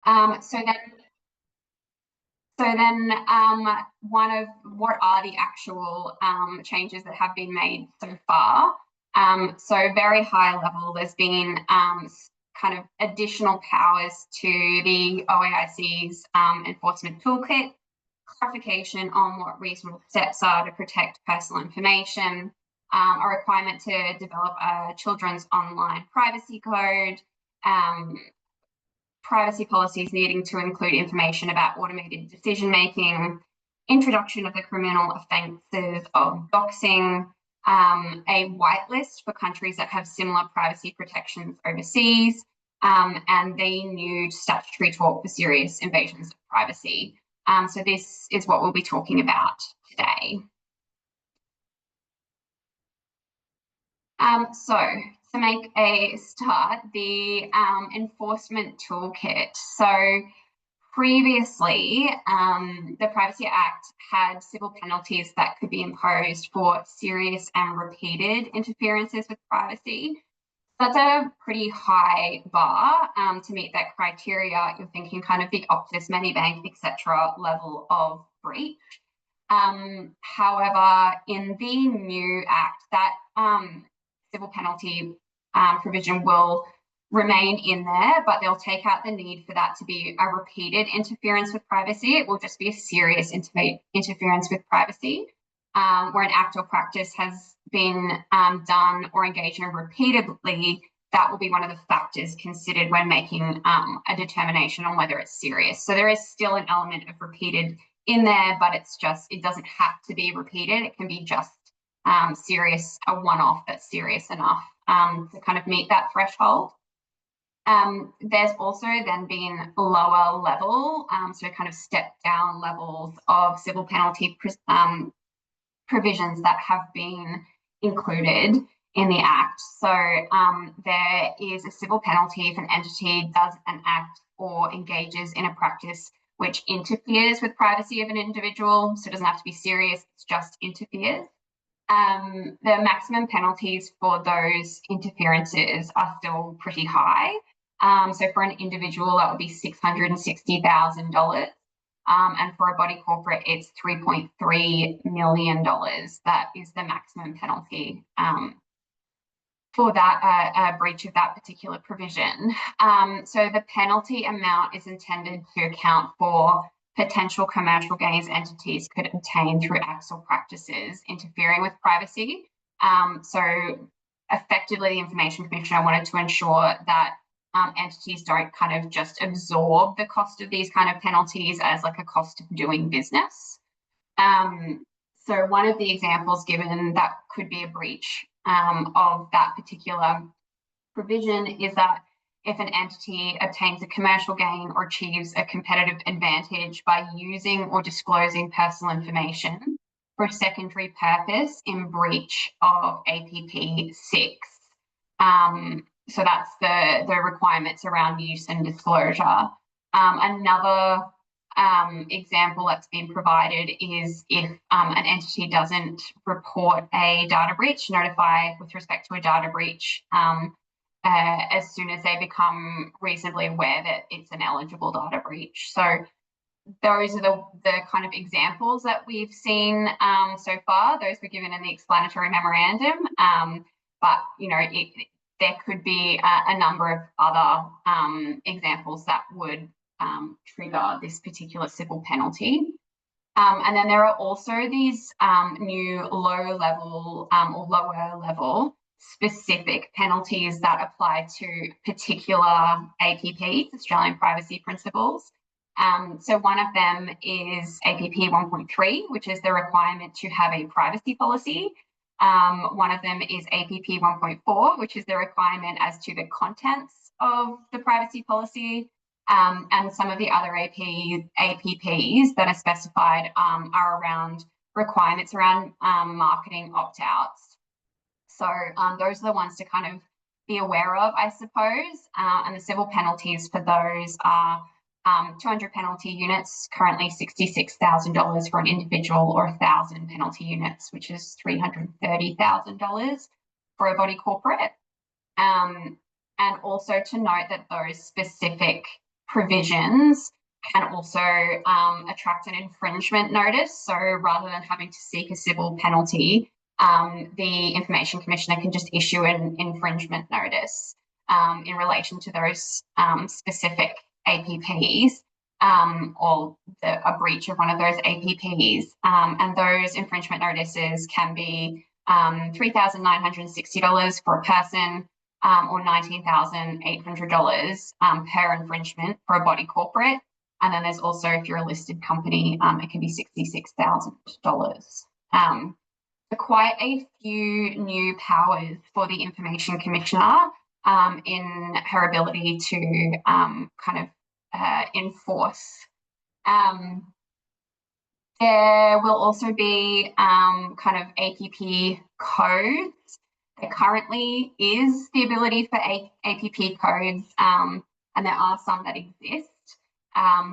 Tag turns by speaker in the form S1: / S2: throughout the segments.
S1: So then, what are the actual changes that have been made so far? So very high level, there's been kind of additional powers to the OAIC's enforcement toolkit, clarification on what reasonable steps are to protect personal information, a requirement to develop a children's online privacy code, privacy policies needing to include information about automated decision-making, introduction of the criminal offences of doxing, a whitelist for countries that have similar privacy protections overseas, and the new statutory tort for serious invasions of privacy. So this is what we'll be talking about today. So to make a start, the enforcement toolkit. So previously, the Privacy Act had civil penalties that could be imposed for serious and repeated interferences with privacy. That's a pretty high bar to meet that criteria. You're thinking kind of big Optus, Medibank, etc. level of breach. However, in the new Act, that civil penalty provision will remain in there, but they'll take out the need for that to be a repeated interference with privacy. It will just be a serious interference with privacy, where an act or practice has been done or engaged in repeatedly. That will be one of the factors considered when making a determination on whether it's serious. So there is still an element of repeated in there, but it doesn't have to be repeated. It can be just serious, a one-off that's serious enough to kind of meet that threshold. There's also then been lower level, so kind of step down levels of civil penalty provisions that have been included in the Act. So there is a civil penalty if an entity does an act or engages in a practice which interferes with privacy of an individual. So it doesn't have to be serious, it's just interferes. The maximum penalties for those interferences are still pretty high. So for an individual, that would be $660,000. And for a body corporate, it's $3.3 million. That is the maximum penalty for that breach of that particular provision. So the penalty amount is intended to account for potential commercial gains entities could obtain through acts or practices interfering with privacy. So effectively, the Information Commissioner wanted to ensure that entities don't kind of just absorb the cost of these kind of penalties as like a cost of doing business. So one of the examples given that could be a breach of that particular provision is that if an entity obtains a commercial gain or achieves a competitive advantage by using or disclosing personal information for a secondary purpose in breach of APP 6. So that's the requirements around use and disclosure. Another example that's been provided is if an entity doesn't report a data breach, notify with respect to a data breach as soon as they become reasonably aware that it's an eligible data breach. So those are the kind of examples that we've seen so far. Those were given in the explanatory memorandum, but you know, there could be a number of other examples that would trigger this particular civil penalty. And then there are also these new low-level or lower-level specific penalties that apply to particular APPs, Australian Privacy Principles. So one of them is APP 1.3, which is the requirement to have a privacy policy. One of them is APP 1.4, which is the requirement as to the contents of the privacy policy. And some of the other APPs that are specified are around requirements around marketing opt-outs. So those are the ones to kind of be aware of, I suppose. And the civil penalties for those are 200 penalty units, currently $66,000 for an individual, or 1,000 penalty units, which is $330,000 for a body corporate. And also to note that those specific provisions can also attract an infringement notice. So rather than having to seek a civil penalty, the Information Commissioner can just issue an infringement notice in relation to those specific APPs or a breach of one of those APPs. And those infringement notices can be $3,960 for a person or $19,800 per infringement for a body corporate. And then there's also, if you're a listed company, it can be $66,000. Quite a few new powers for the Information Commissioner in her ability to enforce. There will also be APP codes. There currently is the ability for APP codes, and there are some that exist.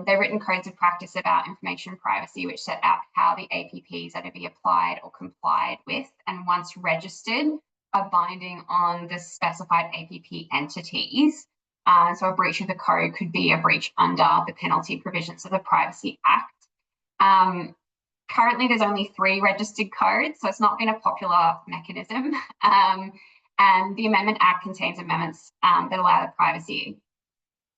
S1: They're written codes of practice about information privacy, which set out how the APPs are to be applied or complied with, and once registered, are binding on the specified APP entities. So a breach of the code could be a breach under the penalty provisions of the Privacy Act. Currently, there's only 3 registered codes, so it's not been a popular mechanism. And the Amendment Act contains amendments that allow the privacy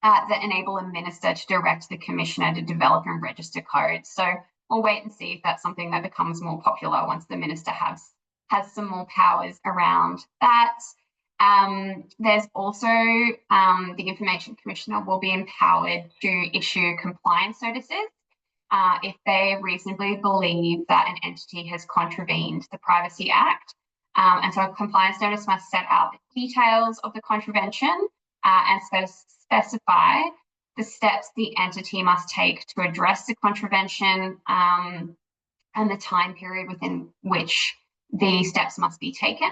S1: that enable a minister to direct the commissioner to develop and register codes. So we'll wait and see if that's something that becomes more popular once the minister has some more powers around that. There's also the Information Commissioner will be empowered to issue compliance notices if they reasonably believe that an entity has contravened the Privacy Act. And so a compliance notice must set out the details of the contravention and specify the steps the entity must take to address the contravention and the time period within which the steps must be taken.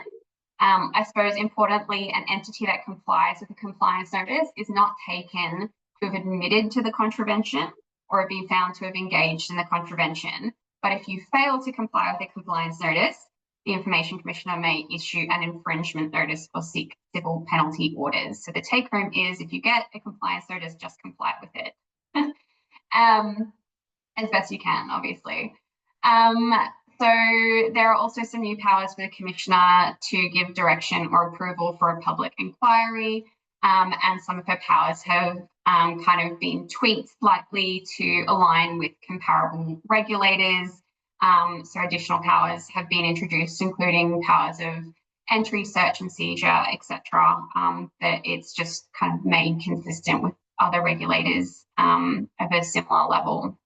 S1: I suppose importantly, an entity that complies with a compliance notice is not taken to have admitted to the contravention or been found to have engaged in the contravention. But if you fail to comply with a compliance notice, the Information Commissioner may issue an infringement notice or seek civil penalty orders. So the take home is, if you get a compliance notice, just comply with it as best you can, obviously. So there are also some new powers for the Commissioner to give direction or approval for a public inquiry, and some of her powers have been tweaked slightly to align with comparable regulators. So additional powers have been introduced, including powers of entry, search and seizure, etc. That it's just made consistent with other regulators of a similar level.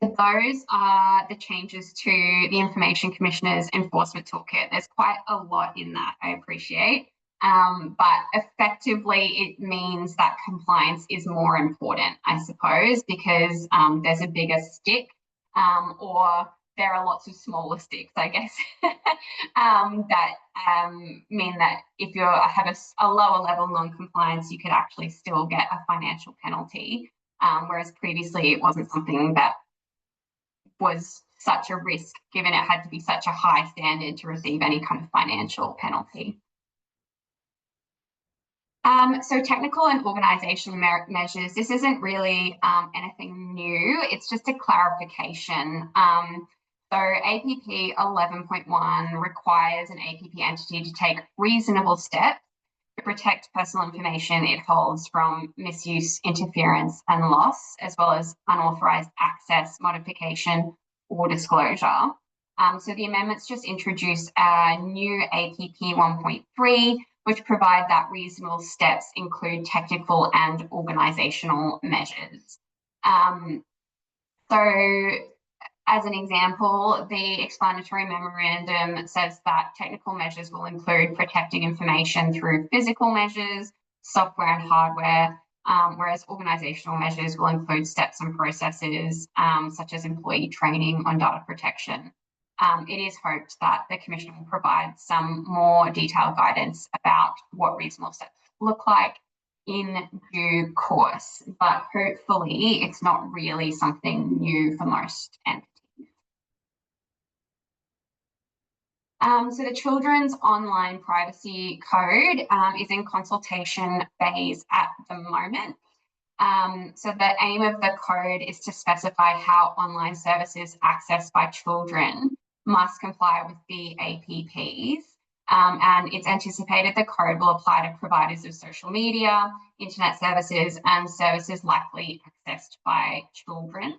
S1: Those are the changes to the Information Commissioner's enforcement toolkit. There's quite a lot in that, I appreciate. But effectively, it means that compliance is more important, I suppose, because there's a bigger stick, or there are lots of smaller sticks, I guess, that mean that if you have a lower level non-compliance, you could actually still get a financial penalty, whereas previously it wasn't something that was such a risk, given it had to be such a high standard to receive any kind of financial penalty. So technical and organisational measures, this isn't really anything new, it's just a clarification. So APP 11.1 requires an APP entity to take reasonable steps to protect personal information it holds from misuse, interference and loss, as well as unauthorised access, modification or disclosure. So the amendments just introduce a new APP 1.3, which provide that reasonable steps include technical and organisational measures. So as an example, the explanatory memorandum says that technical measures will include protecting information through physical measures, software and hardware, whereas organisational measures will include steps and processes such as employee training on data protection. It is hoped that the Commissioner will provide some more detailed guidance about what reasonable steps look like in due course, but hopefully it's not really something new for most entities. So the Children's Online Privacy Code is in consultation phase at the moment. So the aim of the code is to specify how online services accessed by children must comply with the APPs. And it's anticipated the code will apply to providers of social media, internet services, and services likely accessed by children.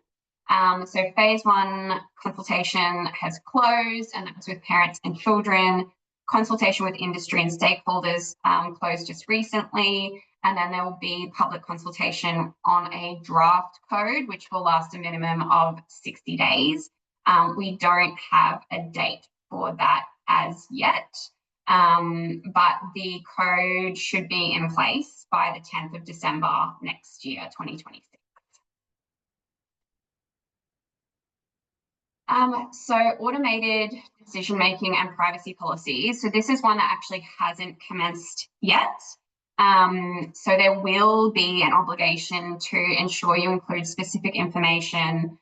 S1: So phase 1 consultation has closed, and that was with parents and children. Consultation with industry and stakeholders closed just recently, and then there will be public consultation on a draft code, which will last a minimum of 60 days. We don't have a date for that as yet, but the code should be in place by the 10th of December next year, 2026. So automated decision-making and privacy policies. So this is one that actually hasn't commenced yet. So there will be an obligation to ensure you include specific information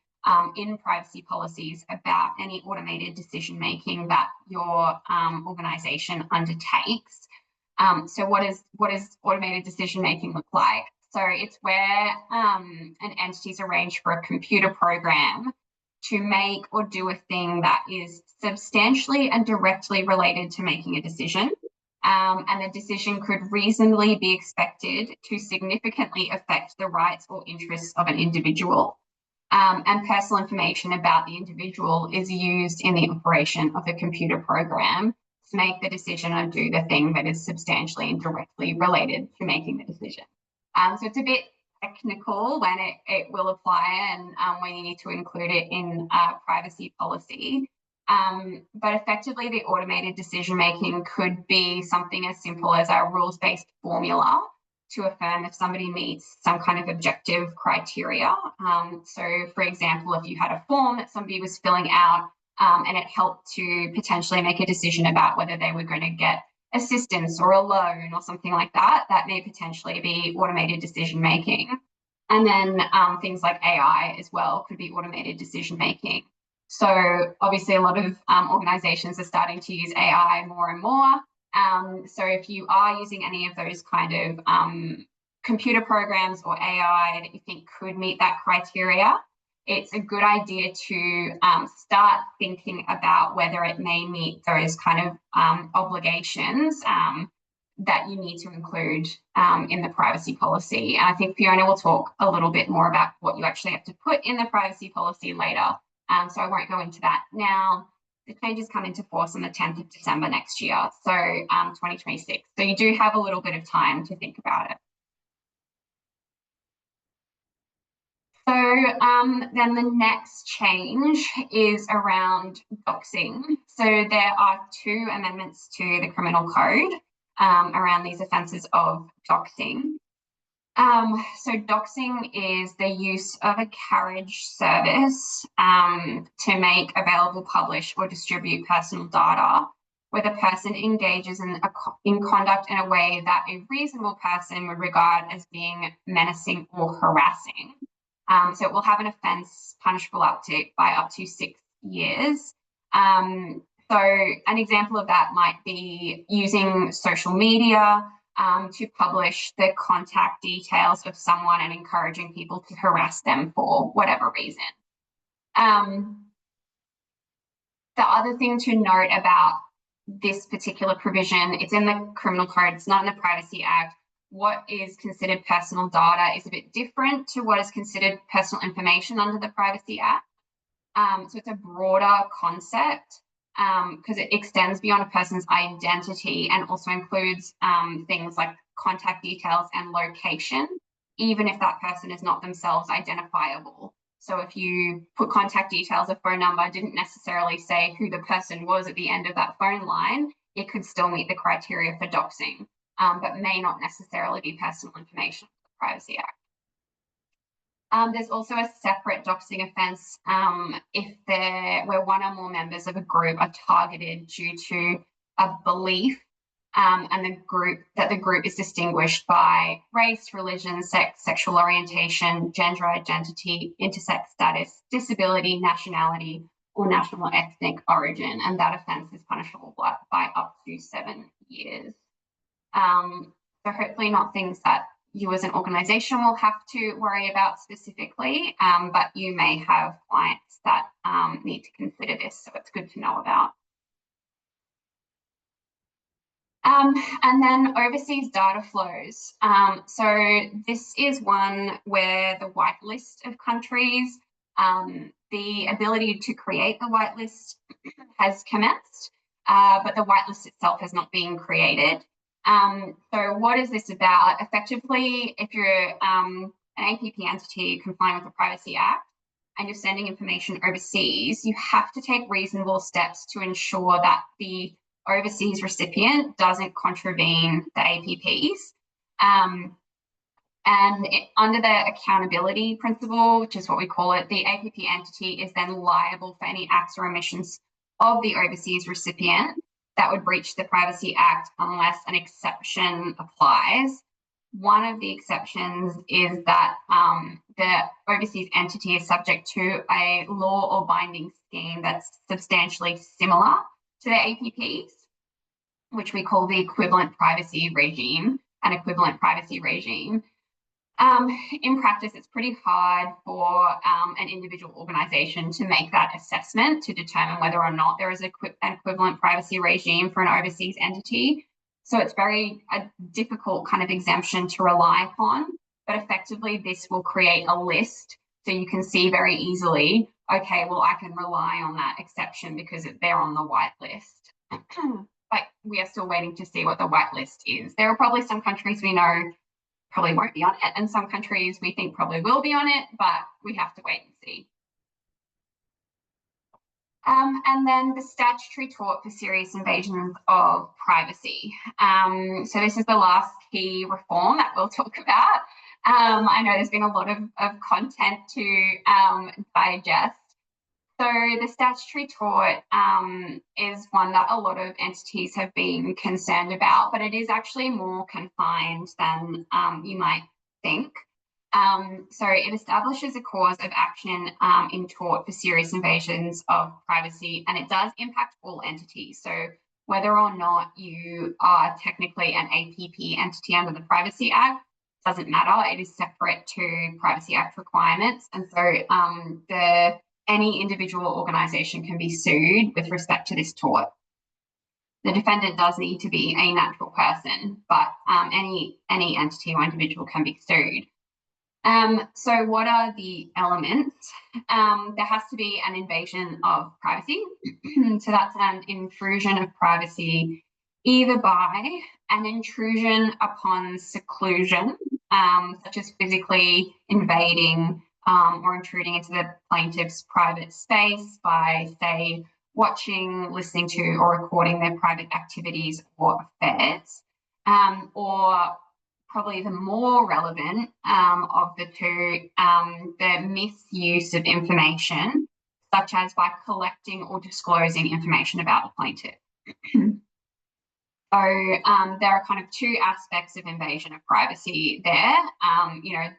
S1: in privacy policies about any automated decision-making that your organisation undertakes. So what does automated decision-making look like? So it's where an entity's arranged for a computer program to make or do a thing that is substantially and directly related to making a decision. And the decision could reasonably be expected to significantly affect the rights or interests of an individual. And personal information about the individual is used in the operation of the computer program to make the decision or do the thing that is substantially and directly related to making the decision. So it's a bit technical when it will apply and when you need to include it in privacy policy. But effectively, the automated decision-making could be something as simple as a rules-based formula to affirm if somebody meets some kind of objective criteria. So, for example, if you had a form that somebody was filling out and it helped to potentially make a decision about whether they were going to get assistance or a loan or something like that, that may potentially be automated decision-making. And then things like AI as well could be automated decision-making. So obviously a lot of organizations are starting to use AI more and more. So if you are using any of those kind of computer programs or AI that you think could meet that criteria, it's a good idea to start thinking about whether it may meet those kind of obligations that you need to include in the privacy policy. And I think Fiona will talk a little bit more about what you actually have to put in the privacy policy later. So I won't go into that now. The changes come into force on the 10th of December next year, so 2026. So you do have a little bit of time to think about it. So then the next change is around doxing. So there are 2 amendments to the criminal code around these offences of doxing. So doxing is the use of a carriage service to make available, publish or distribute personal data where the person engages in conduct in a way that a reasonable person would regard as being menacing or harassing. So it will have an offence punishable by up to 6 years. So an example of that might be using social media to publish the contact details of someone and encouraging people to harass them for whatever reason. The other thing to note about this particular provision, it's in the criminal code, it's not in the Privacy Act. What is considered personal data is a bit different to what is considered personal information under the Privacy Act. So it's a broader concept because it extends beyond a person's identity and also includes things like contact details and location, even if that person is not themselves identifiable. So if you put contact details, a phone number didn't necessarily say who the person was at the end of that phone line, it could still meet the criteria for doxing, but may not necessarily be personal information for the Privacy Act. There's also a separate doxing offence where one or more members of a group are targeted due to a belief and the group is distinguished by race, religion, sex, sexual orientation, gender identity, intersex status, disability, nationality, or national ethnic origin, and that offence is punishable by up to 7 years. So hopefully not things that you as an organisation will have to worry about specifically, but you may have clients that need to consider this, so it's good to know about. And then overseas data flows. So this is one where the whitelist of countries, the ability to create the whitelist has commenced, but the whitelist itself has not been created. So what is this about? Effectively, if you're an APP entity complying with the Privacy Act and you're sending information overseas, you have to take reasonable steps to ensure that the overseas recipient doesn't contravene the APPs. Under the accountability principle, which is what we call it, the APP entity is then liable for any acts or omissions of the overseas recipient that would breach the Privacy Act unless an exception applies. One of the exceptions is that the overseas entity is subject to a law or binding scheme that's substantially similar to the APPs, which we call the equivalent privacy regime, an equivalent privacy regime. In practice, it's pretty hard for an individual organisation to make that assessment to determine whether or not there is an equivalent privacy regime for an overseas entity. So it's a difficult kind of exemption to rely upon, but effectively this will create a list so you can see very easily, okay, well, I can rely on that exception because they're on the whitelist. But we are still waiting to see what the whitelist is. There are probably some countries we know probably won't be on it, and some countries we think probably will be on it, but we have to wait and see. And then the statutory tort for serious invasions of privacy. So this is the last key reform that we'll talk about. I know there's been a lot of content to digest. So the statutory tort is one that a lot of entities have been concerned about, but it is actually more confined than you might think. So it establishes a cause of action in tort for serious invasions of privacy, and it does impact all entities. So whether or not you are technically an APP entity under the Privacy Act doesn't matter. It is separate to Privacy Act requirements, and so any individual organisation can be sued with respect to this tort. The defendant does need to be a natural person, but any entity or individual can be sued. So what are the elements? There has to be an invasion of privacy. So that's an intrusion of privacy either by an intrusion upon seclusion, such as physically invading or intruding into the plaintiff's private space by, say, watching, listening to, or recording their private activities or affairs, or probably the more relevant of the two, the misuse of information, such as by collecting or disclosing information about a plaintiff. So there are kind of two aspects of invasion of privacy there.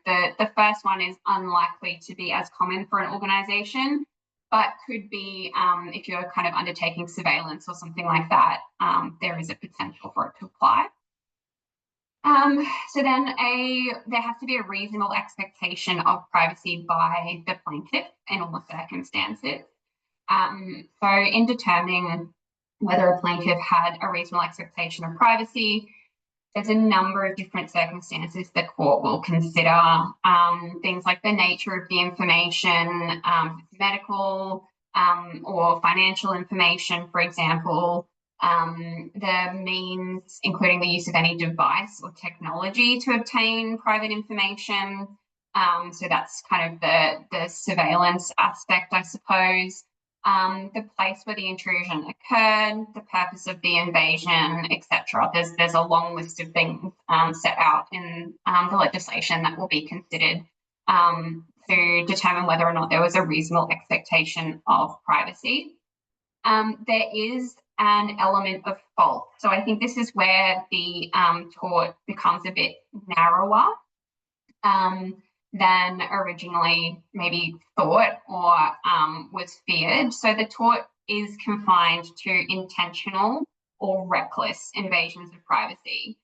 S1: The first one is unlikely to be as common for an organisation, but could be if you're kind of undertaking surveillance or something like that, there is a potential for it to apply. So then there has to be a reasonable expectation of privacy by the plaintiff in all the circumstances. So in determining whether a plaintiff had a reasonable expectation of privacy, there's a number of different circumstances the court will consider. Things like the nature of the information, medical or financial information, for example, the means, including the use of any device or technology to obtain private information. So that's kind of the surveillance aspect, I suppose. The place where the intrusion occurred, the purpose of the invasion, etc. There's a long list of things set out in the legislation that will be considered to determine whether or not there was a reasonable expectation of privacy. There is an element of fault. So I think this is where the tort becomes a bit narrower than originally maybe thought or was feared. So the tort is confined to intentional or reckless invasions of privacy.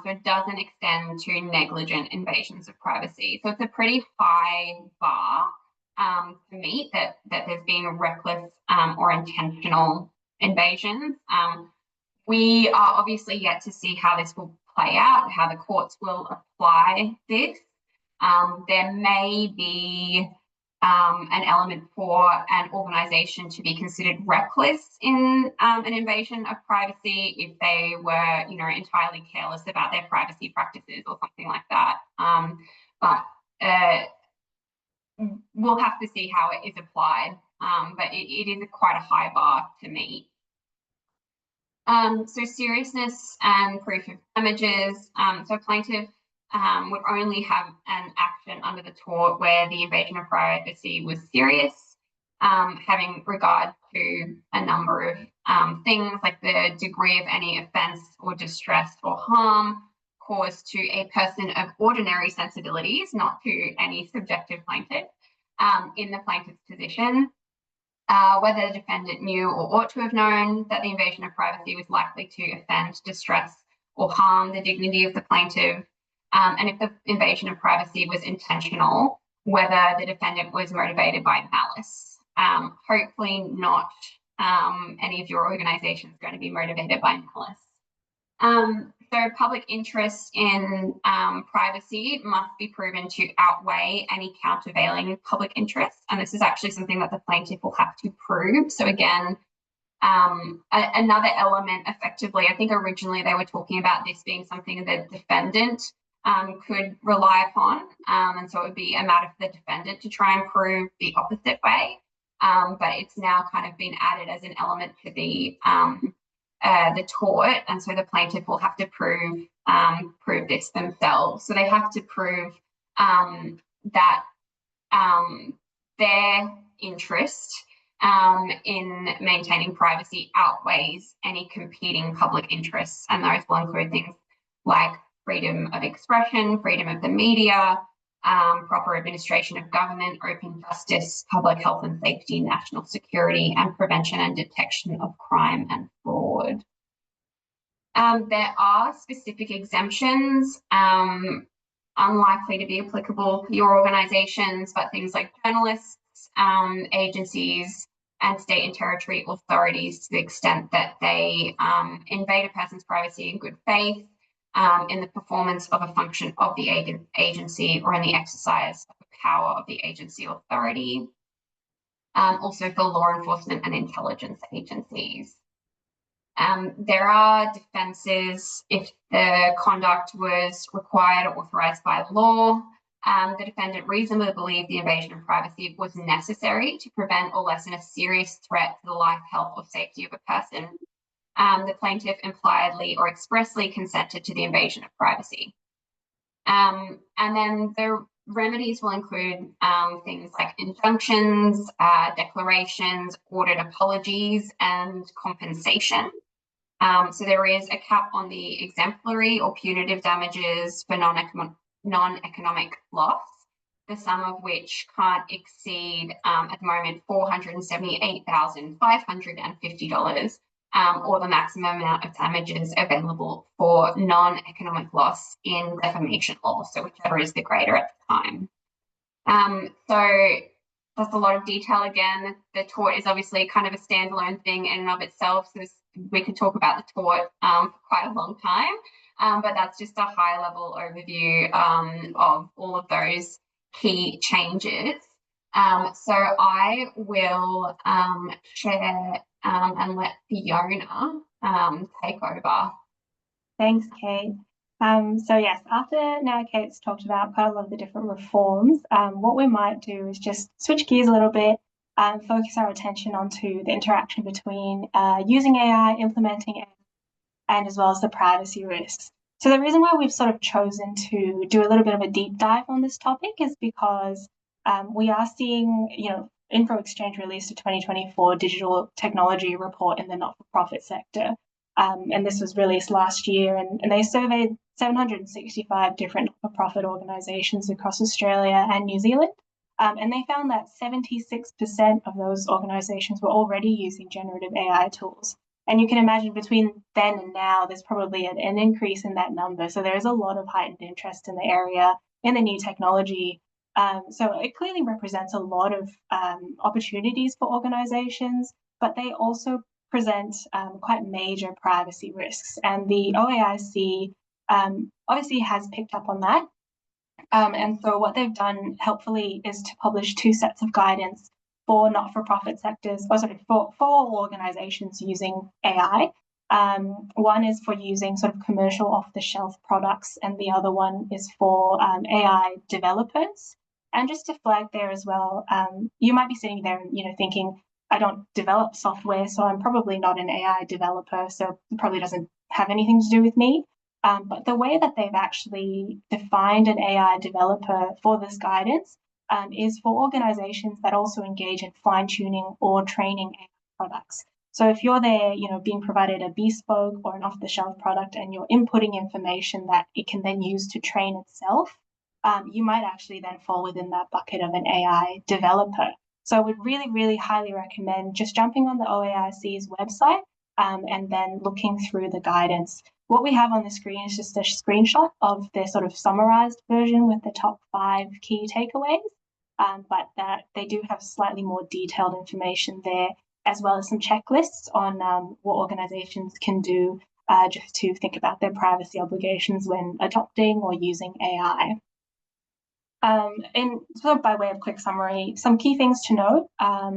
S1: So it doesn't extend to negligent invasions of privacy. So it's a pretty high bar to meet that there's been reckless or intentional invasions. We are obviously yet to see how this will play out, how the courts will apply this. There may be an element for an organisation to be considered reckless in an invasion of privacy if they were, entirely careless about their privacy practices or something like that. But we'll have to see how it is applied. But it is quite a high bar to meet. So seriousness and proof of damages. So plaintiff would only have an action under the tort where the invasion of privacy was serious, having regard to a number of things like the degree of any offence or distress or harm caused to a person of ordinary sensibilities, not to any subjective plaintiff, in the plaintiff's position. Whether the defendant knew or ought to have known that the invasion of privacy was likely to offend, distress, or harm the dignity of the plaintiff, and if the invasion of privacy was intentional, whether the defendant was motivated by malice. Hopefully not any of your organisations going to be motivated by malice. So public interest in privacy must be proven to outweigh any countervailing public interest. And this is actually something that the plaintiff will have to prove. So again, another element effectively, I think originally they were talking about this being something that the defendant could rely upon. And so it would be a matter for the defendant to try and prove the opposite way. But it's now kind of been added as an element to the tort, and so the plaintiff will have to prove this themselves. So they have to prove that their interest in maintaining privacy outweighs any competing public interests, and those will include things like freedom of expression, freedom of the media, proper administration of government, open justice, public health and safety, national security, and prevention and detection of crime and fraud. There are specific exemptions, unlikely to be applicable to your organisations, but things like journalists, agencies, and state and territory authorities, to the extent that they invade a person's privacy in good faith, in the performance of a function of the agency or in the exercise of the power of the agency or authority. Also for law enforcement and intelligence agencies. There are defences if the conduct was required or authorised by law. The defendant reasonably believed the invasion of privacy was necessary to prevent or lessen a serious threat to the life, health, or safety of a person. The plaintiff impliedly or expressly consented to the invasion of privacy. And then the remedies will include things like injunctions, declarations, ordered apologies, and compensation. So there is a cap on the exemplary or punitive damages for non-economic loss, the sum of which can't exceed, at the moment, $478,550, or the maximum amount of damages available for non-economic loss in defamation law, so whichever is the greater at the time. So that's a lot of detail again. The tort is obviously kind of a standalone thing in and of itself, so we could talk about the tort for quite a long time, but that's just a high-level overview of all of those key changes. So I will share and let Fiona take over.
S2: Thanks, Kate. So yes, after now Kate's talked about quite a lot of the different reforms, what we might do is just switch gears a little bit and focus our attention onto the interaction between using AI, implementing AI, and as well as the privacy risks. So the reason why we've sort of chosen to do a little bit of a deep dive on this topic is because we are seeing, Info Exchange released a 2024 digital technology report in the not-for-profit sector. And this was released last year, and they surveyed 765 different not-for-profit organisations across Australia and New Zealand. And they found that 76% of those organisations were already using generative AI tools. And you can imagine between then and now, there's probably an increase in that number. So there is a lot of heightened interest in the area, in the new technology. So it clearly represents a lot of opportunities for organizations, but they also present quite major privacy risks. And the OAIC obviously has picked up on that. And so what they've done helpfully is to publish 2 sets of guidance for not-for-profit sectors, or sorry, for organizations using AI. One is for using sort of commercial off-the-shelf products, and the other one is for AI developers. And just to flag there as well, you might be sitting there, thinking, I don't develop software, so I'm probably not an AI developer, so it probably doesn't have anything to do with me. But the way that they've actually defined an AI developer for this guidance is for organizations that also engage in fine-tuning or training AI products. So if you're there, being provided a bespoke or an off-the-shelf product and you're inputting information that it can then use to train itself, you might actually then fall within that bucket of an AI developer. So I would really, really highly recommend just jumping on the OAIC's website and then looking through the guidance. What we have on the screen is just a screenshot of their sort of summarized version with the top 5 key takeaways, but that they do have slightly more detailed information there, as well as some checklists on what organizations can do just to think about their privacy obligations when adopting or using AI. And sort of by way of quick summary, some key things to note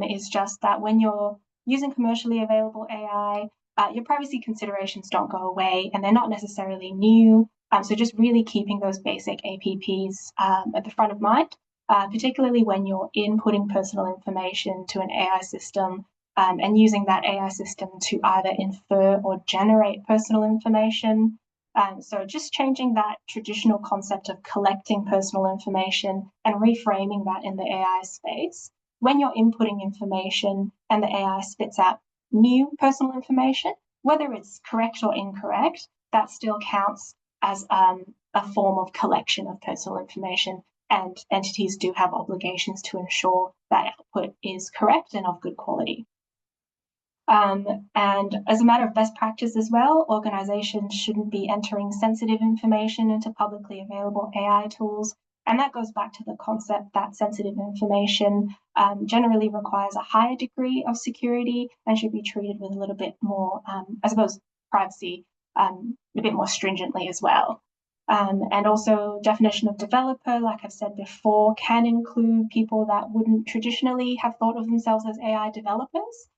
S2: is just that when you're using commercially available AI, your privacy considerations don't go away, and they're not necessarily new. So just really keeping those basic APPs at the front of mind, particularly when you're inputting personal information to an AI system and using that AI system to either infer or generate personal information. So just changing that traditional concept of collecting personal information and reframing that in the AI space. When you're inputting information and the AI spits out new personal information, whether it's correct or incorrect, that still counts as a form of collection of personal information, and entities do have obligations to ensure that output is correct and of good quality. And as a matter of best practice as well, organizations shouldn't be entering sensitive information into publicly available AI tools. And that goes back to the concept that sensitive information generally requires a higher degree of security and should be treated with a little bit more, I suppose, privacy a bit more stringently as well. And also definition of developer, like I've said before, can include people that wouldn't traditionally have thought of themselves as AI developers.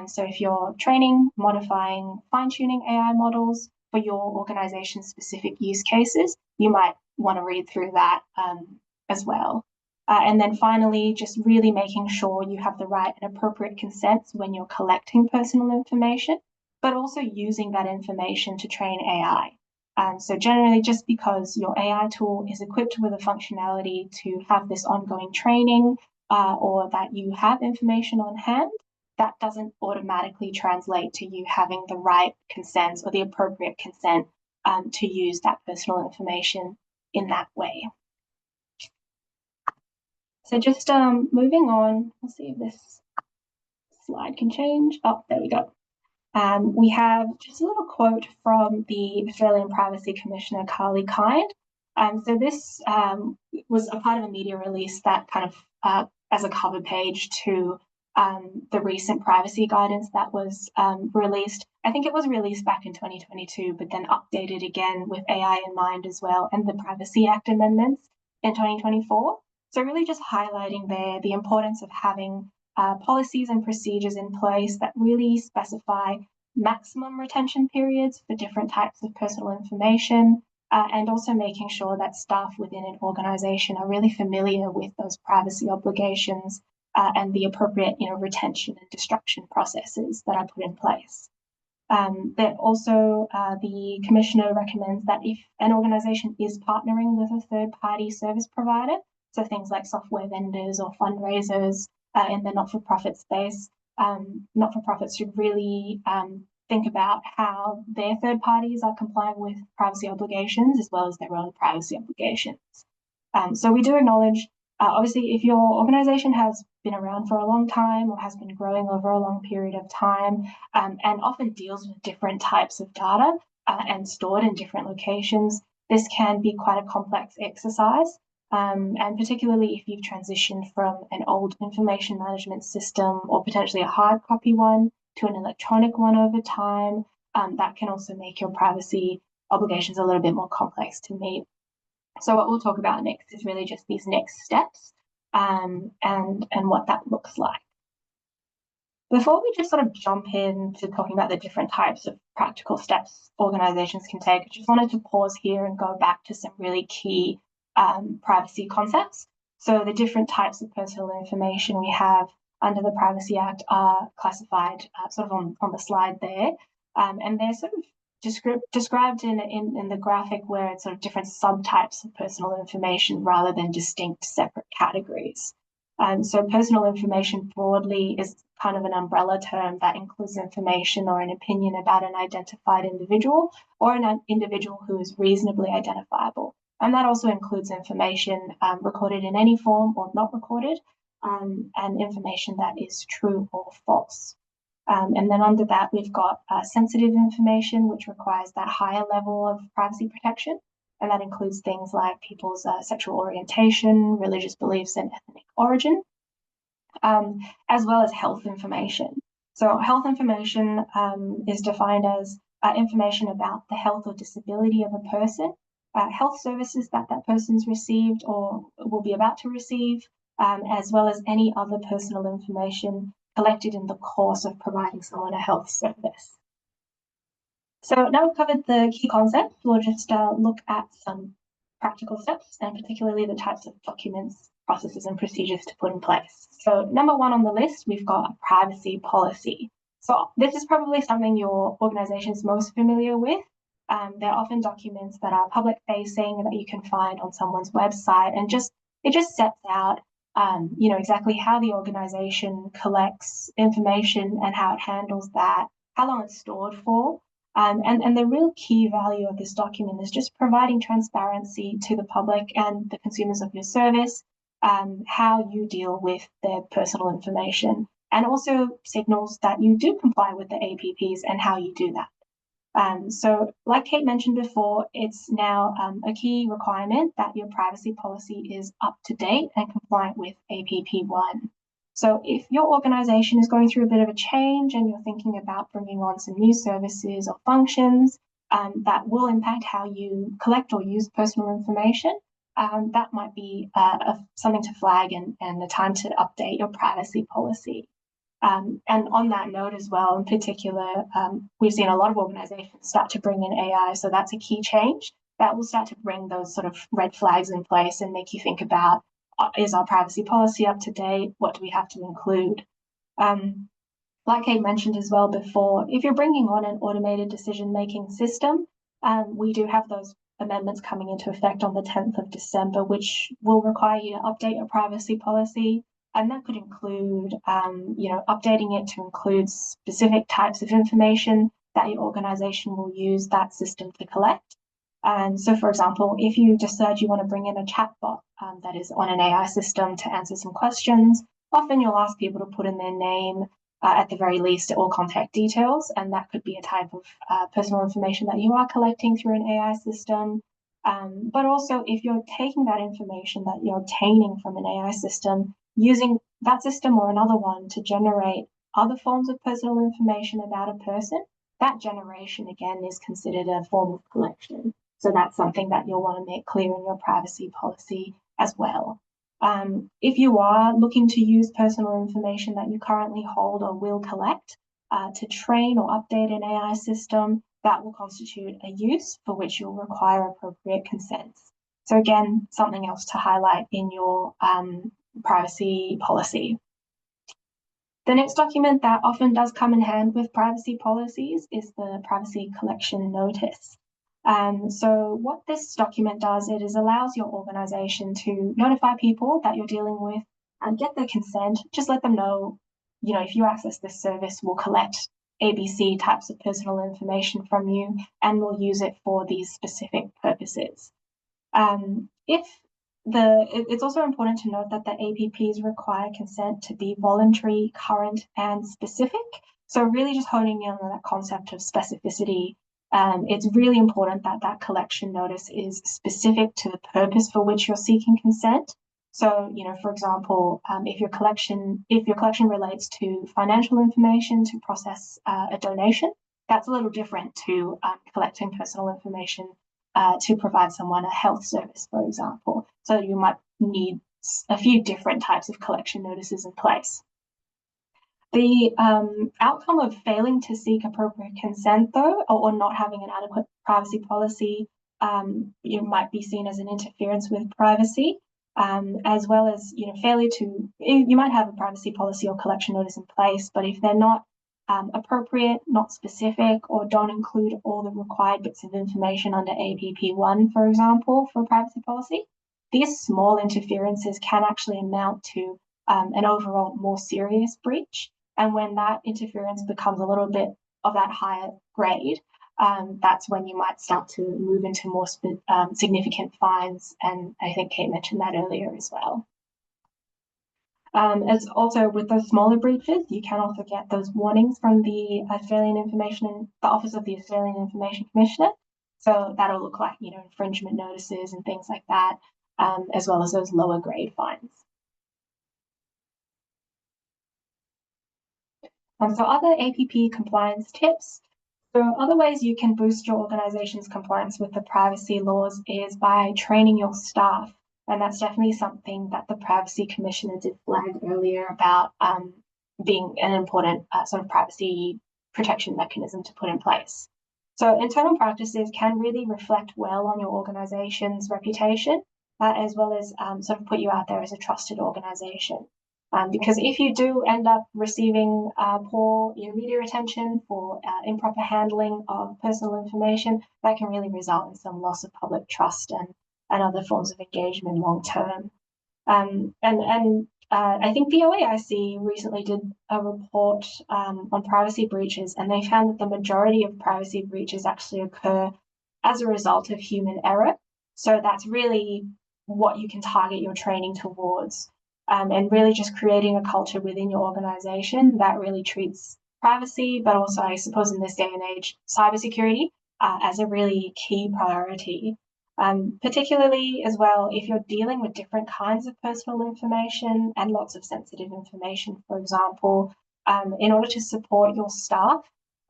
S2: So if you're training, modifying, fine-tuning AI models for your organization's specific use cases, you might want to read through that as well. And then finally, just really making sure you have the right and appropriate consents when you're collecting personal information, but also using that information to train AI. So generally, just because your AI tool is equipped with a functionality to have this ongoing training or that you have information on hand, that doesn't automatically translate to you having the right consents or the appropriate consent to use that personal information in that way. So just moving on, let's see if this slide can change. Oh, there we go. We have just a little quote from the Australian Privacy Commissioner, Carly Kind. So this was a part of a media release that kind of as a cover page to the recent privacy guidance that was released. I think it was released back in 2022, but then updated again with AI in mind as well, and the Privacy Act amendments in 2024. So really just highlighting there the importance of having policies and procedures in place that really specify maximum retention periods for different types of personal information, and also making sure that staff within an organization are really familiar with those privacy obligations and the appropriate retention and destruction processes that are put in place. That also the Commissioner recommends that if an organization is partnering with a third-party service provider, so things like software vendors or fundraisers in the not-for-profit space, not-for-profits should really think about how their third parties are complying with privacy obligations as well as their own privacy obligations. So we do acknowledge Obviously, if your organization has been around for a long time or has been growing over a long period of time, and often deals with different types of data and stored in different locations, this can be quite a complex exercise. And particularly if you've transitioned from an old information management system or potentially a hard copy one to an electronic one over time, that can also make your privacy obligations a little bit more complex to meet. So what we'll talk about next is really just these next steps and what that looks like. Before we just sort of jump into talking about the different types of practical steps organizations can take, I just wanted to pause here and go back to some really key privacy concepts. So the different types of personal information we have under the Privacy Act are classified sort of on the slide there. And they're sort of described in the graphic where it's sort of different subtypes of personal information rather than distinct separate categories. So personal information broadly is kind of an umbrella term that includes information or an opinion about an identified individual or an individual who is reasonably identifiable. And that also includes information recorded in any form or not recorded, and information that is true or false. And then under that, we've got sensitive information, which requires that higher level of privacy protection. And that includes things like people's sexual orientation, religious beliefs, and ethnic origin, as well as health information. So health information is defined as information about the health or disability of a person, health services that person's received or will be about to receive, as well as any other personal information collected in the course of providing someone a health service. So now we've covered the key concepts, we'll just look at some practical steps and particularly the types of documents, processes, and procedures to put in place. So number one on the list, we've got a privacy policy. So this is probably something your organization is most familiar with. They're often documents that are public facing that you can find on someone's website, and it just sets out exactly how the organization collects information and how it handles that, how long it's stored for. And the real key value of this document is just providing transparency to the public and the consumers of your service, how you deal with their personal information, and also signals that you do comply with the APPs and how you do that. So like Kate mentioned before, it's now a key requirement that your privacy policy is up to date and compliant with APP1. So if your organization is going through a bit of a change and you're thinking about bringing on some new services or functions that will impact how you collect or use personal information, that might be something to flag and a time to update your privacy policy. And on that note as well, in particular, we've seen a lot of organizations start to bring in AI. So that's a key change that will start to bring those sort of red flags in place and make you think about, is our privacy policy up to date? What do we have to include? Like Kate mentioned as well before, if you're bringing on an automated decision-making system, we do have those amendments coming into effect on the 10th of December, which will require you to update your privacy policy. And that could include, updating it to include specific types of information that your organization will use that system to collect. And so, for example, if you decide you want to bring in a chatbot that is on an AI system to answer some questions, often you'll ask people to put in their name, at the very least, or contact details. And that could be a type of personal information that you are collecting through an AI system. But also, if you're taking that information that you're obtaining from an AI system, using that system or another one to generate other forms of personal information about a person, that generation again is considered a form of collection. So that's something that you'll want to make clear in your privacy policy as well. If you are looking to use personal information that you currently hold or will collect to train or update an AI system, that will constitute a use for which you'll require appropriate consents. So again, something else to highlight in your privacy policy. The next document that often does come in hand with privacy policies is the privacy collection notice. So what this document does, it allows your organization to notify people that you're dealing with and get their consent. Just let them know, if you access this service, we'll collect ABC types of personal information from you and we'll use it for these specific purposes. If it's also important to note that the APPs require consent to be voluntary, current, and specific. So really just honing in on that concept of specificity. It's really important that that collection notice is specific to the purpose for which you're seeking consent. So, for example, if your collection relates to financial information to process a donation, that's a little different to collecting personal information to provide someone a health service, for example. So you might need a few different types of collection notices in place. The outcome of failing to seek appropriate consent, though, or not having an adequate privacy policy, might be seen as an interference with privacy, as well as failure to. You might have a privacy policy or collection notice in place, but if they're not appropriate, not specific, or don't include all the required bits of information under APP1, for example, for a privacy policy, these small interferences can actually amount to an overall more serious breach. And when that interference becomes a little bit of that higher grade, that's when you might start to move into more significant fines. And I think Kate mentioned that earlier as well. As also with those smaller breaches, you can also get those warnings from the Office of the Australian Information Commissioner. So that'll look like, infringement notices and things like that, as well as those lower grade fines. So other APP compliance tips. So other ways you can boost your organization's compliance with the privacy laws is by training your staff. And that's definitely something that the Privacy Commissioner did flag earlier about being an important sort of privacy protection mechanism to put in place. So internal practices can really reflect well on your organization's reputation, as well as sort of put you out there as a trusted organization. Because if you do end up receiving poor media attention for improper handling of personal information, that can really result in some loss of public trust and other forms of engagement long term. I think the OAIC recently did a report on privacy breaches, and they found that the majority of privacy breaches actually occur as a result of human error. So that's really what you can target your training towards. And really just creating a culture within your organization that really treats privacy, but also, I suppose, in this day and age, cybersecurity as a really key priority. Particularly as well, if you're dealing with different kinds of personal information and lots of sensitive information, for example, in order to support your staff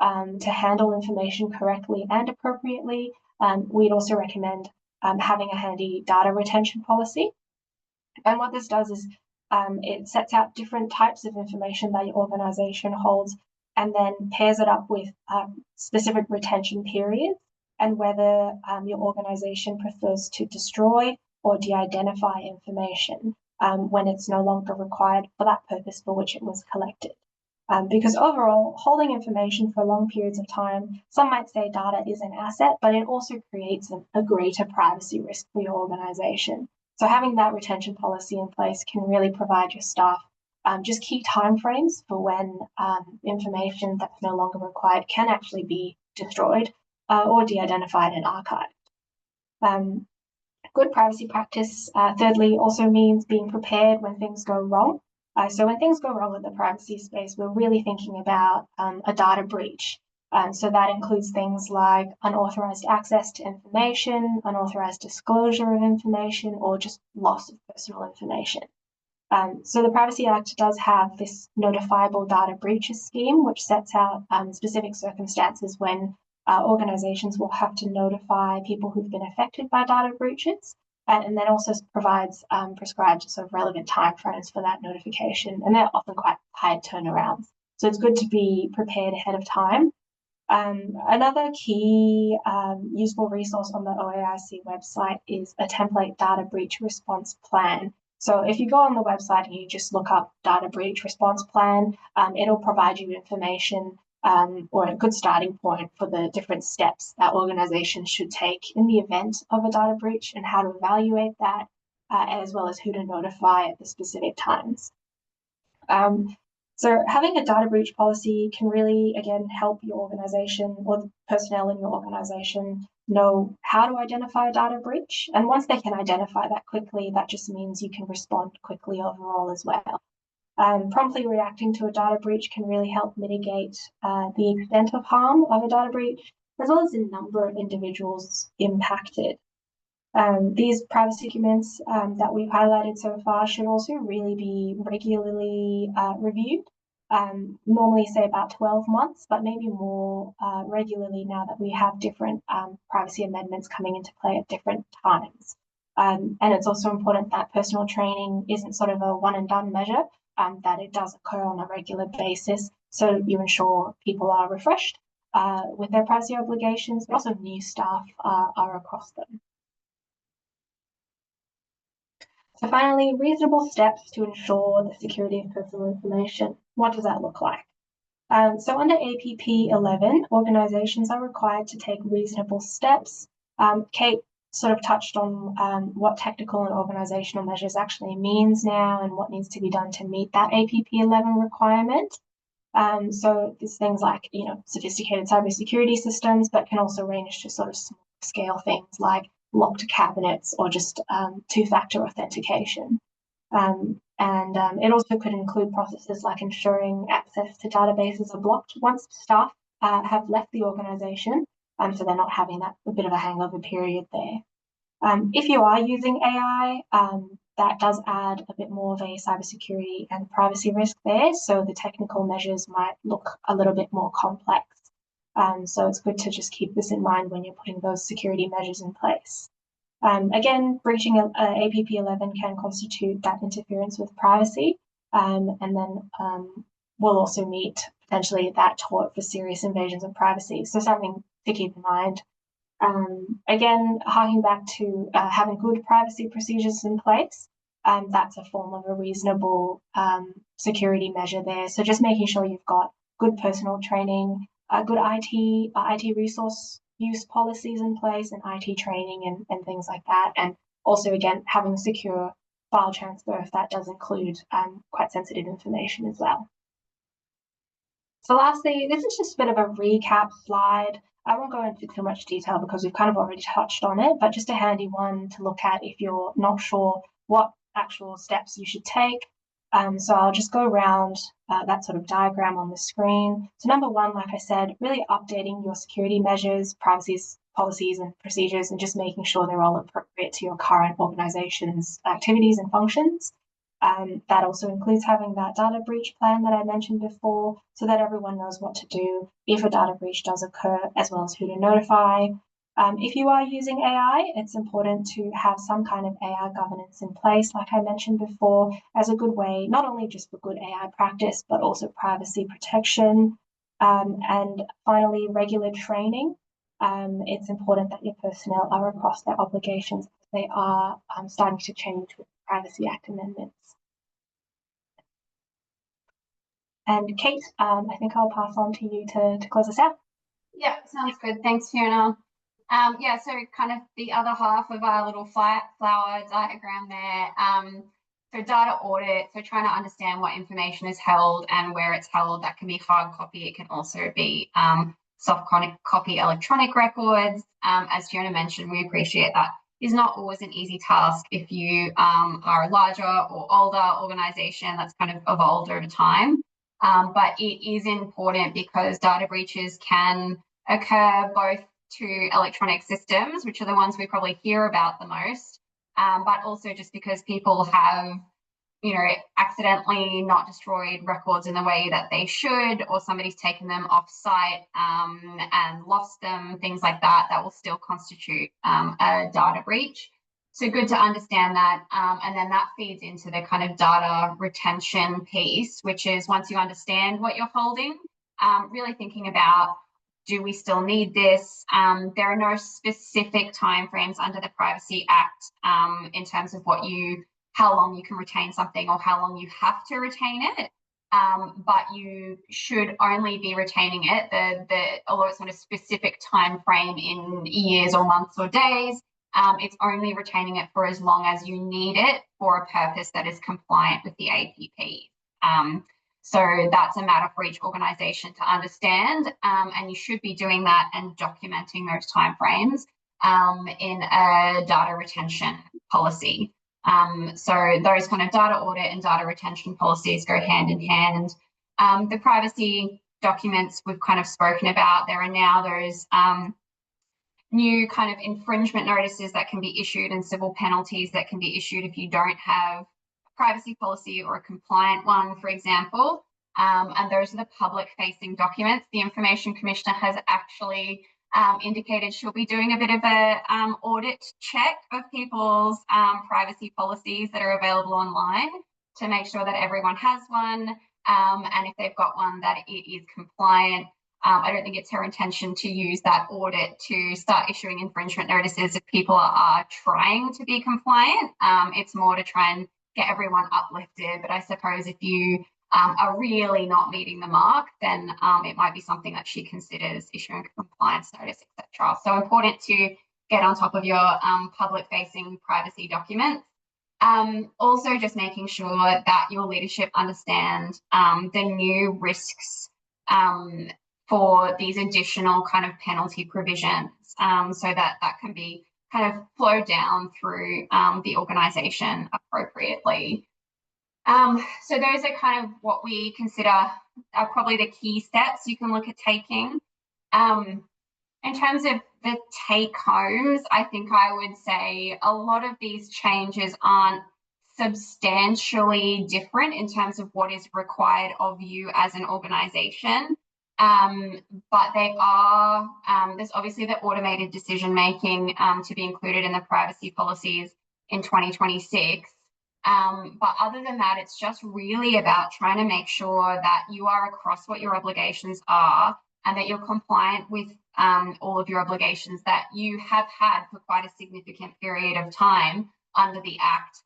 S2: to handle information correctly and appropriately, we'd also recommend having a handy data retention policy. And what this does is it sets out different types of information that your organization holds and then pairs it up with specific retention periods and whether your organization prefers to destroy or de-identify information when it's no longer required for that purpose for which it was collected. Because overall, holding information for long periods of time, some might say data is an asset, but it also creates a greater privacy risk for your organization. So having that retention policy in place can really provide your staff just key timeframes for when information that's no longer required can actually be destroyed or de-identified and archived. Good privacy practice, thirdly, also means being prepared when things go wrong. So when things go wrong in the privacy space, we're really thinking about a data breach. So that includes things like unauthorized access to information, unauthorized disclosure of information, or just loss of personal information. So the Privacy Act does have this notifiable data breaches scheme, which sets out specific circumstances when organizations will have to notify people who've been affected by data breaches, and then also provides prescribed sort of relevant timeframes for that notification, and they're often quite high turnarounds. So it's good to be prepared ahead of time. Another key useful resource on the OAIC website is a template data breach response plan. So if you go on the website and you just look up data breach response plan, it'll provide you information or a good starting point for the different steps that organizations should take in the event of a data breach and how to evaluate that, as well as who to notify at the specific times. So having a data breach policy can really, again, help your organization or the personnel in your organization know how to identify a data breach. And once they can identify that quickly, that just means you can respond quickly overall as well. Promptly reacting to a data breach can really help mitigate the extent of harm of a data breach, as well as the number of individuals impacted. These privacy documents that we've highlighted so far should also really be regularly reviewed, normally say about 12 months, but maybe more regularly now that we have different privacy amendments coming into play at different times. And it's also important that personal training isn't sort of a one and done measure, that it does occur on a regular basis, so you ensure people are refreshed with their privacy obligations, but also new staff are across them. So finally, reasonable steps to ensure the security of personal information. What does that look like? So under APP 11, organisations are required to take reasonable steps. Kate sort of touched on what technical and organisational measures actually means now and what needs to be done to meet that APP 11 requirement. So there's things like, sophisticated cybersecurity systems, but can also range to sort of small scale things like locked cabinets or just two-factor authentication. It also could include processes like ensuring access to databases are blocked once staff have left the organisation, so they're not having a bit of a hangover period there. If you are using AI, that does add a bit more of a cybersecurity and privacy risk there, so the technical measures might look a little bit more complex. So it's good to just keep this in mind when you're putting those security measures in place. Again, breaching APP 11 can constitute that interference with privacy, and then will also meet potentially that tort for serious invasions of privacy. So something to keep in mind. Again, harking back to having good privacy procedures in place, that's a form of a reasonable security measure there. So just making sure you've got good personal training, good IT resource use policies in place and IT training and things like that. And also, again, having secure file transfer if that does include quite sensitive information as well. So lastly, this is just a bit of a recap slide. I won't go into too much detail because we've kind of already touched on it, but just a handy one to look at if you're not sure what actual steps you should take. So I'll just go around that sort of diagram on the screen. So number one, like I said, really updating your security measures, privacy policies and procedures, and just making sure they're all appropriate to your current organization's activities and functions. That also includes having that data breach plan that I mentioned before, so that everyone knows what to do if a data breach does occur, as well as who to notify. If you are using AI, it's important to have some kind of AI governance in place, like I mentioned before, as a good way, not only just for good AI practice, but also privacy protection. And finally, regular training. It's important that your personnel are across their obligations. They are starting to change with the Privacy Act amendments. And Kate, I think I'll pass on to you to close us out.
S1: Yeah, sounds good. Thanks, Fiona. Yeah, so kind of the other half of our little flower diagram there. So data audit, so trying to understand what information is held and where it's held. That can be hard copy. It can also be soft copy electronic records. As Fiona mentioned, we appreciate that is not always an easy task if you are a larger or older organization that's kind of evolved over time. But it is important because data breaches can occur both to electronic systems, which are the ones we probably hear about the most, but also just because people have, accidentally not destroyed records in the way that they should, or somebody's taken them off site and lost them, things like that, that will still constitute a data breach. So good to understand that. And then that feeds into the kind of data retention piece, which is once you understand what you're holding, really thinking about, do we still need this? There are no specific timeframes under the Privacy Act in terms of how long you can retain something or how long you have to retain it. But you should only be retaining it. Although it's not a specific time frame in years or months or days, it's only retaining it for as long as you need it for a purpose that is compliant with the APP. So that's a matter for each organisation to understand, and you should be doing that and documenting those timeframes in a data retention policy. So those kind of data audit and data retention policies go hand in hand. The privacy documents we've kind of spoken about. There are now those new kind of infringement notices that can be issued and civil penalties that can be issued if you don't have a privacy policy or a compliant one, for example. And those are the public-facing documents. The Information Commissioner has actually indicated she'll be doing a bit of a audit check of people's privacy policies that are available online to make sure that everyone has one, and if they've got one, that it is compliant. I don't think it's her intention to use that audit to start issuing infringement notices if people are trying to be compliant. It's more to try and get everyone uplifted. But I suppose if you are really not meeting the mark, then it might be something that she considers issuing a compliance notice, etc. So important to get on top of your public-facing privacy documents. Also, just making sure that your leadership understand the new risks for these additional kind of penalty provisions, so that can be kind of flowed down through the organisation appropriately. So those are kind of what we consider are probably the key steps you can look at taking. In terms of the take homes, I think I would say a lot of these changes aren't substantially different in terms of what is required of you as an organisation. But they are, there's obviously the automated decision making to be included in the privacy policies in 2026. But other than that, it's just really about trying to make sure that you are across what your obligations are and that you're compliant with all of your obligations that you have had for quite a significant period of time under the Act.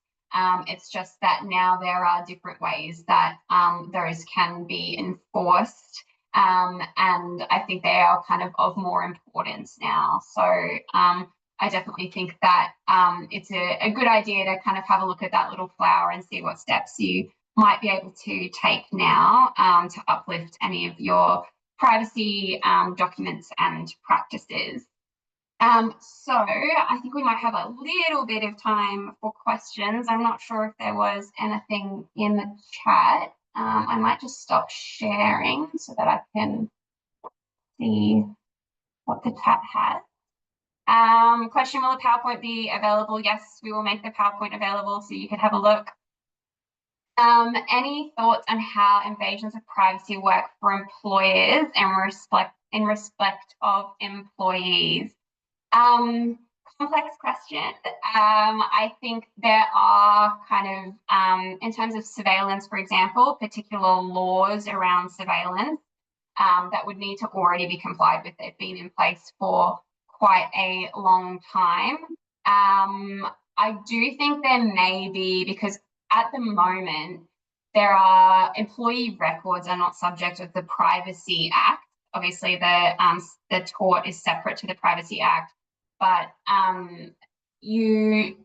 S1: It's just that now there are different ways that those can be enforced. And I think they are kind of more importance now. So I definitely think that it's a good idea to kind of have a look at that little flower and see what steps you might be able to take now to uplift any of your privacy documents and practices. So I think we might have a little bit of time for questions. I'm not sure if there was anything in the chat. I might just stop sharing so that I can see what the chat has. Question, will the PowerPoint be available? Yes, we will make the PowerPoint available so you can have a look. Any thoughts on how invasions of privacy work for employers in respect of employees? Complex question. I think there are kind of, in terms of surveillance, for example, particular laws around surveillance that would need to already be complied with. They've been in place for quite a long time. I do think there may be, because at the moment, there are employee records are not subject of the Privacy Act. Obviously, the tort is separate to the Privacy Act, but you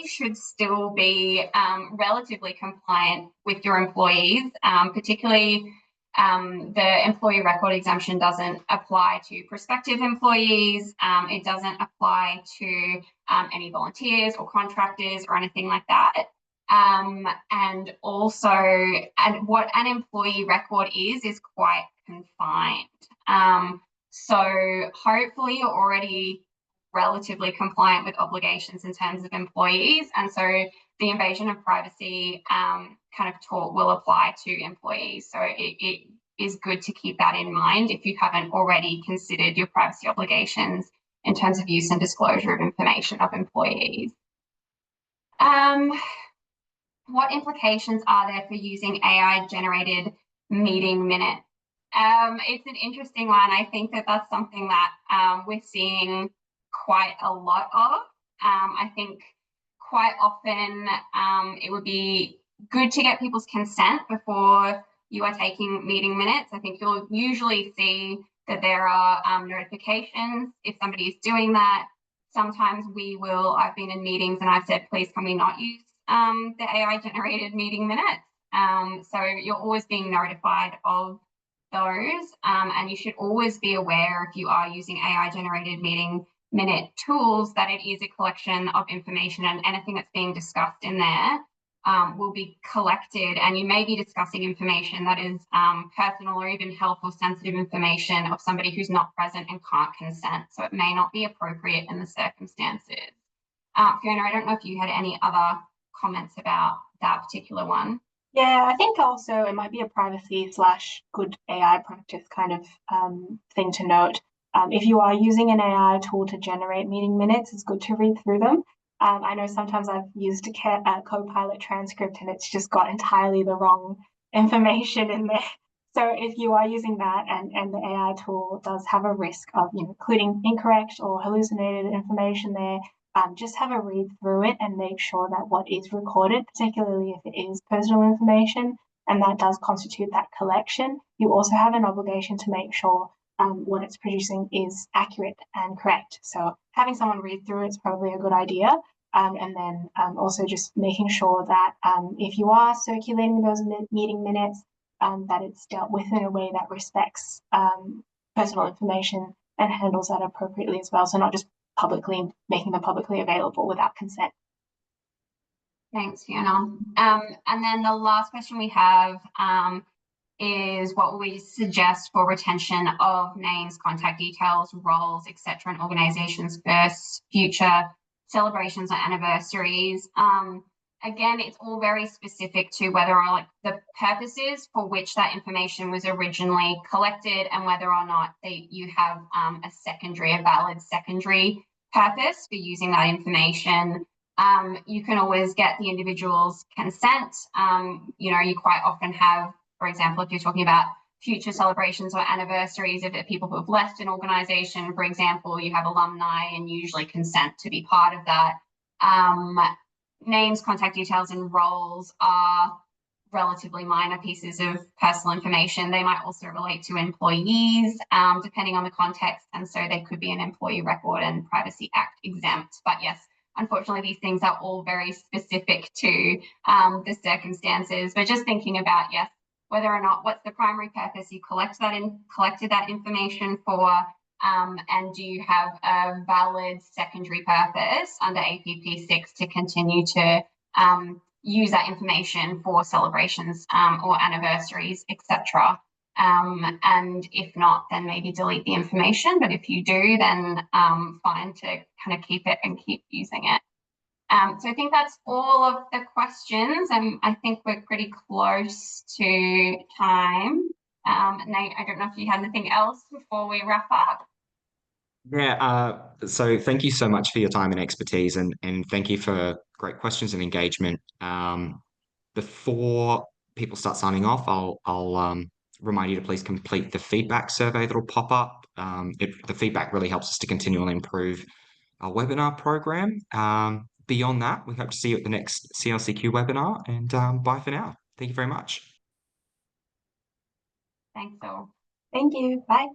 S1: should still be relatively compliant with your employees, particularly the employee record exemption doesn't apply to prospective employees. It doesn't apply to any volunteers or contractors or anything like that. And also, what an employee record is quite confined. So hopefully you're already relatively compliant with obligations in terms of employees. And so the invasion of privacy kind of tort will apply to employees. So it is good to keep that in mind if you haven't already considered your privacy obligations in terms of use and disclosure of information of employees. What implications are there for using AI-generated meeting minutes? It's an interesting one. I think that that's something that we're seeing quite a lot of. I think quite often it would be good to get people's consent before you are taking meeting minutes. I think you'll usually see that there are notifications if somebody is doing that. Sometimes I've been in meetings and I've said, please can we not use the AI generated meeting minutes? So you're always being notified of those, and you should always be aware if you are using AI generated meeting minute tools that it is a collection of information, and anything that's being discussed in there will be collected, and you may be discussing information that is personal or even health or sensitive information of somebody who's not present and can't consent. So it may not be appropriate in the circumstances. Fiona, I don't know if you had any other comments about that particular one.
S2: Yeah, I think also it might be a privacy / good AI practice kind of thing to note. If you are using an AI tool to generate meeting minutes, it's good to read through them. I know sometimes I've used a Copilot transcript and it's just got entirely the wrong information in there. So if you are using that and the AI tool does have a risk of including incorrect or hallucinated information there, just have a read through it and make sure that what is recorded, particularly if it is personal information, and that does constitute that collection, you also have an obligation to make sure what it's producing is accurate and correct. So having someone read through it is probably a good idea. And then also just making sure that if you are circulating those meeting minutes, that it's dealt with in a way that respects personal information and handles that appropriately as well. So not just making them publicly available without consent.
S1: Thanks, Fiona. And then the last question we have is what will we suggest for retention of names, contact details, roles, etc. in organizations for future celebrations or anniversaries? Again, it's all very specific to whether or like the purposes for which that information was originally collected and whether or not you have a valid secondary purpose for using that information. You can always get the individual's consent. You quite often have, for example, if you're talking about future celebrations or anniversaries, if it's people who have left an organization, for example, you have alumni and usually consent to be part of that. Names, contact details, and roles are relatively minor pieces of personal information. They might also relate to employees, depending on the context, and so they could be an Employee Record and Privacy Act exempt. But yes, unfortunately, these things are all very specific to the circumstances. But just thinking about, yes, whether or not what's the primary purpose you collected that information for, and do you have a valid secondary purpose under APP 6 to continue to use that information for celebrations or anniversaries, etc. And if not, then maybe delete the information. But if you do, then fine to kind of keep it and keep using it. So I think that's all of the questions, and I think we're pretty close to time. Nate, I don't know if you had anything else before we wrap up.
S3: Yeah, so thank you so much for your time and expertise, and thank you for great questions and engagement. Before people start signing off, I'll remind you to please complete the feedback survey that'll pop up. The feedback really helps us to continually improve our webinar program. Beyond that, we hope to see you at the next CLCQ webinar, and bye for now. Thank you very much.
S1: Thanks, all.
S2: Thank you. Bye.